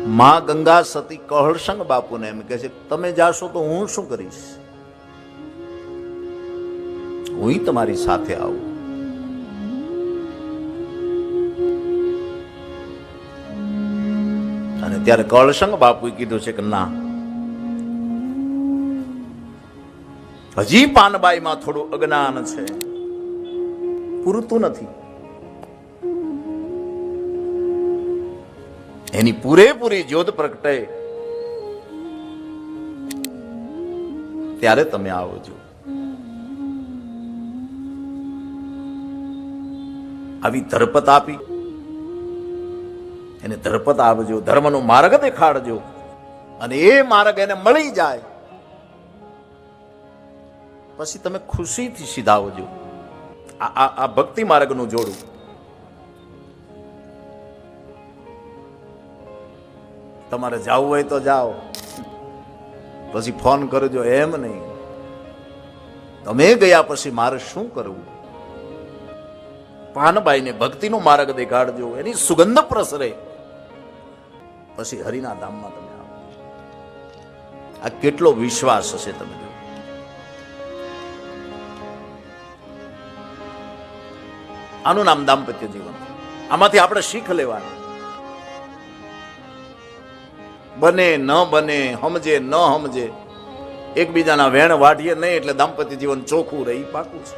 માં ગંગા સતી કહળસંગ બાપુને એમ કહે છે, તમે જાશો તો હું શું કરીશ? હું તમારી સાથે આવું. અને ત્યારે કહળસંગ બાપુએ કીધું છે કે ના, હજી પાનબાઈમાં થોડું અજ્ઞાન છે, પૂરતું નથી. એની પૂરેપૂરી જ્યોત પ્રગટે ત્યારે તમે આવજો. આવી ધરપત આપી, એને ધરપત આપજો, ધર્મનો માર્ગ દેખાડજો, અને એ માર્ગ એને મળી જાય પછી તમે ખુશીથી સીધા આવજો. આ ભક્તિ માર્ગનું જોડું. તમારે જવું હોય તો જાઓ, પછી ફોન કરજો, એમ નહીં. તમે ગયા પછી મારે શું કરવું? પાનબાઈને ભક્તિનો માર્ગ દેખાડજો, એની સુગંધ પ્રસરે, પછી હરિના ધામમાં તમે આવો. આ કેટલો વિશ્વાસ હશે તમે જો. આનું નામ દાંપત્ય જીવન. આમાંથી આપણે શીખ લેવાની. બને ન બને, સમજે ન સમજે, એકબીજાના વેણ વાઢીએ નહીં એટલે દાંપત્ય જીવન ચોખ્ખું રહે, પાકું છે.